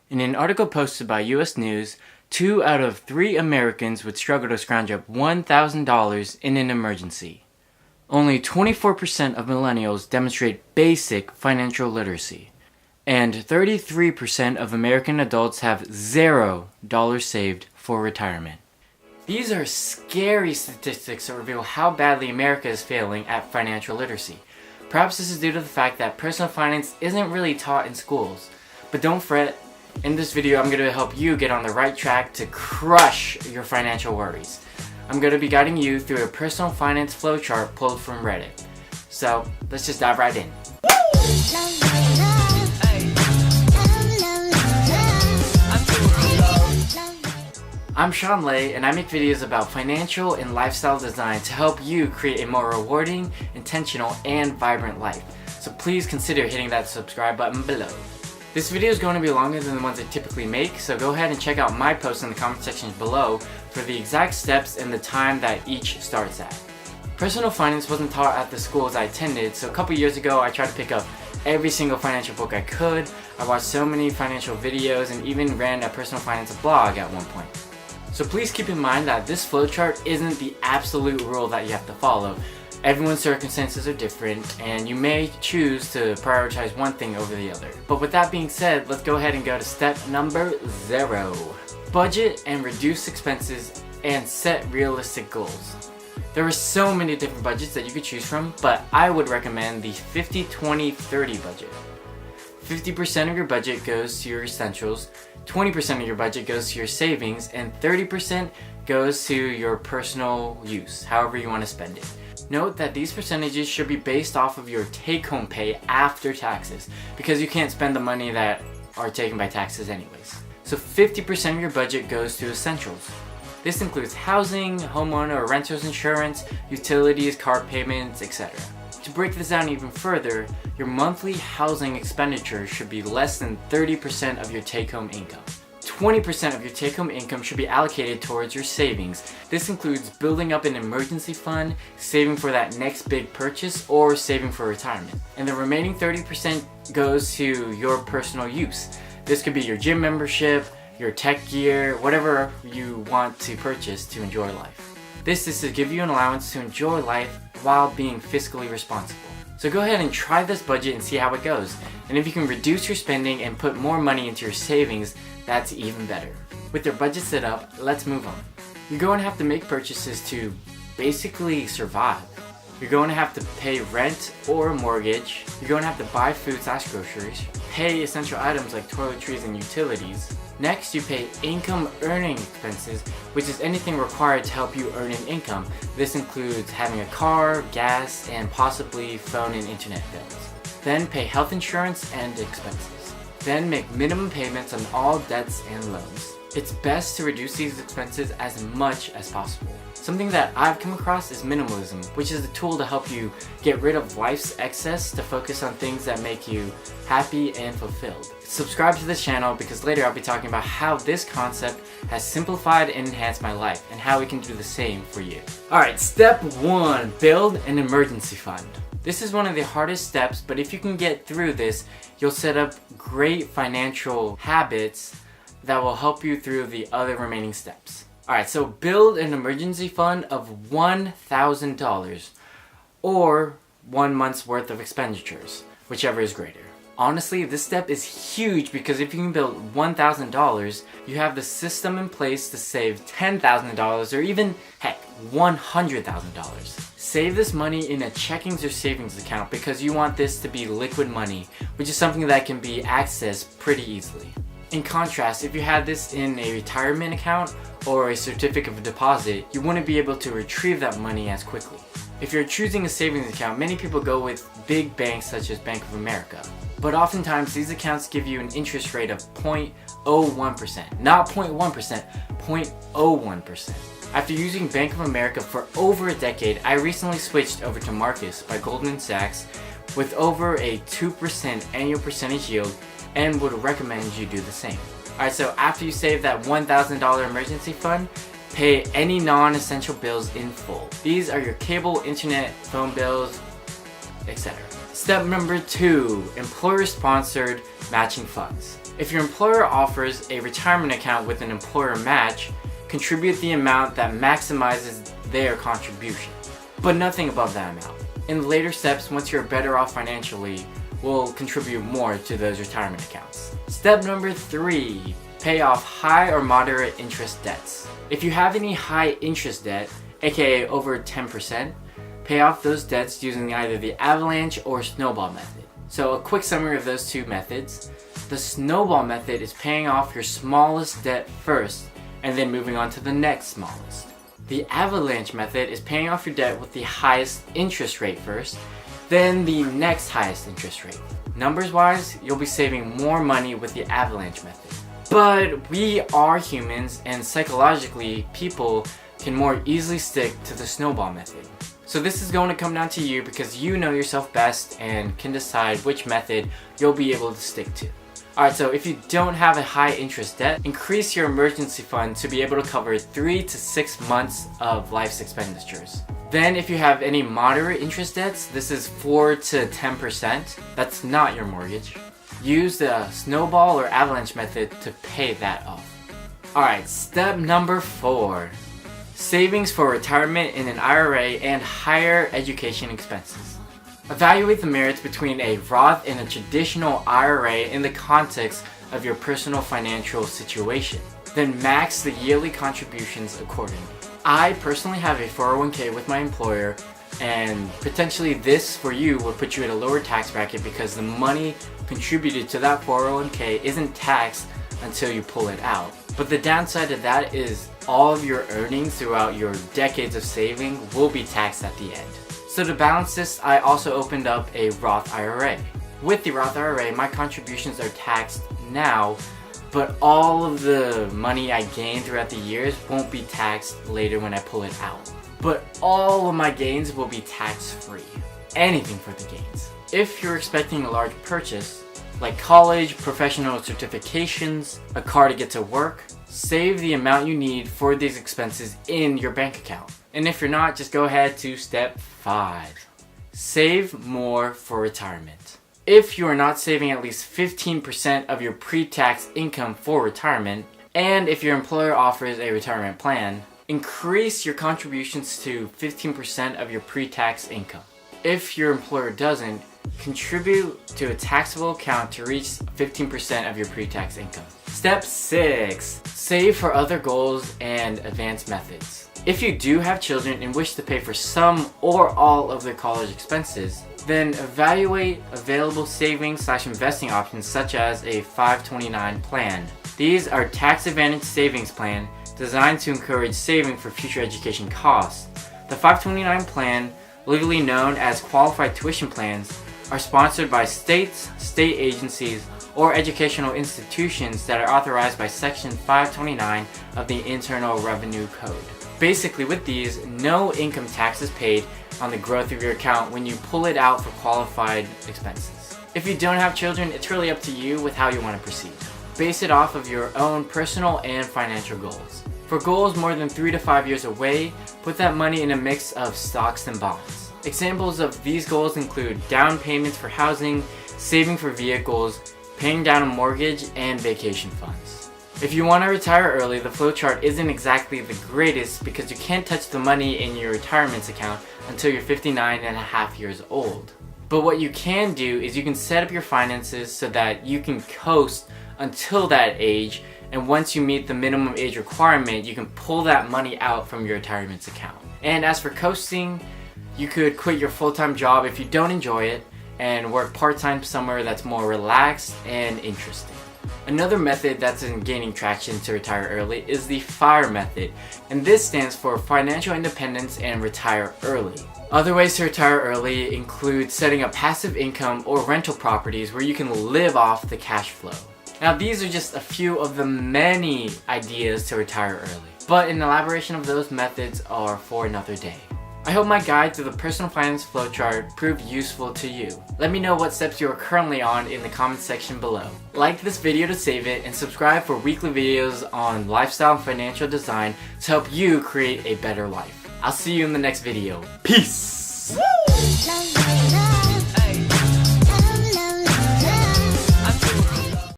In an article posted by US News, 2 out of 3 Americans would struggle to scrounge up $1,000 in an emergency. Only 24% of millennials demonstrate basic financial literacy, and 33% of American adults have $0 saved for retirement. These are scary statistics that reveal how badly America is failing at financial literacy. Perhaps this is due to the fact that personal finance isn't really taught in schools. But don't fret, in this video I'm going to help you get on the right track to crush your financial worries. I'm going to be guiding you through a personal finance flowchart pulled from Reddit. So let's just dive right in. I'm FamiLei, and I make videos about financial and lifestyle design to help you create a more rewarding, intentional, and vibrant life. So please consider hitting that subscribe button below. This video is going to be longer than the ones I typically make, so go ahead and check out my posts in the comment section below for the exact steps and the time that each starts at. Personal finance wasn't taught at the schools I attended, so a couple years ago I tried to pick up every single financial book I could. I watched so many financial videos and even ran a personal finance blog at one point. So please keep in mind that this flowchart isn't the absolute rule that you have to follow. Everyone's circumstances are different, and you may choose to prioritize one thing over the other. But with that being said, let's go ahead and go to step number 0. Budget and reduce expenses and set realistic goals. There are so many different budgets that you could choose from, but I would recommend the 50-20-30 budget. 50% of your budget goes to your essentials, 20% of your budget goes to your savings, and 30% goes to your personal use, however you want to spend it. Note that these percentages should be based off of your take-home pay after taxes, because you can't spend the money that are taken by taxes anyways. So 50% of your budget goes to essentials. This includes housing, homeowner or renter's insurance, utilities, car payments, etc. To break this down even further, your monthly housing expenditure should be less than 30% of your take-home income. 20% of your take-home income should be allocated towards your savings. This includes building up an emergency fund, saving for that next big purchase, or saving for retirement. And the remaining 30% goes to your personal use. This could be your gym membership, your tech gear, whatever you want to purchase to enjoy life. This is to give you an allowance to enjoy life while being fiscally responsible. So go ahead and try this budget and see how it goes. And if you can reduce your spending and put more money into your savings, that's even better. With your budget set up, let's move on. You're going to have to make purchases to basically survive. You're going to have to pay rent or a mortgage. You're going to have to buy food/groceries, pay essential items like toiletries and utilities. Next, you pay income earning expenses, which is anything required to help you earn an income. This includes having a car, gas, and possibly phone and internet bills. Then pay health insurance and expenses. Then make minimum payments on all debts and loans. It's best to reduce these expenses as much as possible. Something that I've come across is minimalism, which is a tool to help you get rid of life's excess to focus on things that make you happy and fulfilled. Subscribe to this channel because later I'll be talking about how this concept has simplified and enhanced my life and how we can do the same for you. Alright, step 1, build an emergency fund. This is one of the hardest steps, but if you can get through this, you'll set up great financial habits that will help you through the other remaining steps. Alright, so build an emergency fund of $1,000 or 1 month's worth of expenditures, whichever is greater. Honestly, this step is huge because if you can build $1,000, you have the system in place to save $10,000 or even, heck, $100,000. Save this money in a checkings or savings account because you want this to be liquid money, which is something that can be accessed pretty easily. In contrast, if you had this in a retirement account or a certificate of deposit, you wouldn't be able to retrieve that money as quickly. If you're choosing a savings account, many people go with big banks such as Bank of America. But oftentimes these accounts give you an interest rate of 0.01%, not 0.1%, 0.01%. After using Bank of America for over a decade, I recently switched over to Marcus by Goldman Sachs with over a 2% annual percentage yield and would recommend you do the same. Alright, so after you save that $1,000 emergency fund, pay any non-essential bills in full. These are your cable, internet, phone bills, etc. Step number 2, employer-sponsored matching funds. If your employer offers a retirement account with an employer match, contribute the amount that maximizes their contribution, but nothing above that amount. In later steps, once you're better off financially, will contribute more to those retirement accounts. Step number 3, pay off high or moderate interest debts. If you have any high interest debt, aka over 10%, pay off those debts using either the avalanche or snowball method. So a quick summary of those two methods. The snowball method is paying off your smallest debt first and then moving on to the next smallest. The avalanche method is paying off your debt with the highest interest rate first, then the next highest interest rate. Numbers wise, you'll be saving more money with the avalanche method. But we are humans, and psychologically, people can more easily stick to the snowball method. So this is going to come down to you because you know yourself best and can decide which method you'll be able to stick to. Alright, so if you don't have a high interest debt, increase your emergency fund to be able to cover 3 to 6 months of life's expenditures. Then if you have any moderate interest debts, this is 4 to 10%, that's not your mortgage. Use the snowball or avalanche method to pay that off. Alright, step number 4. Savings for retirement in an IRA and higher education expenses. Evaluate the merits between a Roth and a traditional IRA in the context of your personal financial situation. Then max the yearly contributions accordingly. I personally have a 401k with my employer, and potentially this for you would put you at a lower tax bracket because the money contributed to that 401k isn't taxed until you pull it out. But the downside of that is all of your earnings throughout your decades of saving will be taxed at the end. So to balance this, I also opened up a Roth IRA. With the Roth IRA, my contributions are taxed now, but all of the money I gain throughout the years won't be taxed later when I pull it out. But all of my gains will be tax-free. Anything for the gains. If you're expecting a large purchase, like college, professional certifications, a car to get to work, save the amount you need for these expenses in your bank account. And if you're not, just go ahead to step 5. Save more for retirement. If you are not saving at least 15% of your pre-tax income for retirement, and if your employer offers a retirement plan, increase your contributions to 15% of your pre-tax income. If your employer doesn't, contribute to a taxable account to reach 15% of your pre-tax income. Step 6. Save for other goals and advanced methods. If you do have children and wish to pay for some or all of their college expenses, then evaluate available savings/investing options such as a 529 plan. These are tax-advantaged savings plan designed to encourage saving for future education costs. The 529 plan, legally known as qualified tuition plans, are sponsored by states, state agencies, or educational institutions that are authorized by Section 529 of the Internal Revenue Code. Basically, with these, no income tax is paid on the growth of your account when you pull it out for qualified expenses. If you don't have children, it's really up to you with how you want to proceed. Base it off of your own personal and financial goals. For goals more than 3 to 5 years away, put that money in a mix of stocks and bonds. Examples of these goals include down payments for housing, saving for vehicles, paying down a mortgage, and vacation funds. If you want to retire early, the Flowchart isn't exactly the greatest because you can't touch the money in your retirement account until you're 59 and a half years old. But what you can do is you can set up your finances so that you can coast until that age, and once you meet the minimum age requirement, you can pull that money out from your retirement account. And as for coasting, you could quit your full-time job if you don't enjoy it and work part-time somewhere that's more relaxed and interesting. Another method that's gaining traction to retire early is the FIRE method, and this stands for Financial Independence and Retire Early. Other ways to retire early include setting up passive income or rental properties where you can live off the cash flow. Now these are just a few of the many ideas to retire early, but an elaboration of those methods are for another day. I hope my guide to the personal finance flowchart proved useful to you. Let me know what steps you are currently on in the comments section below. Like this video to save it and subscribe for weekly videos on lifestyle and financial design to help you create a better life. I'll see you in the next video. Peace! Woo!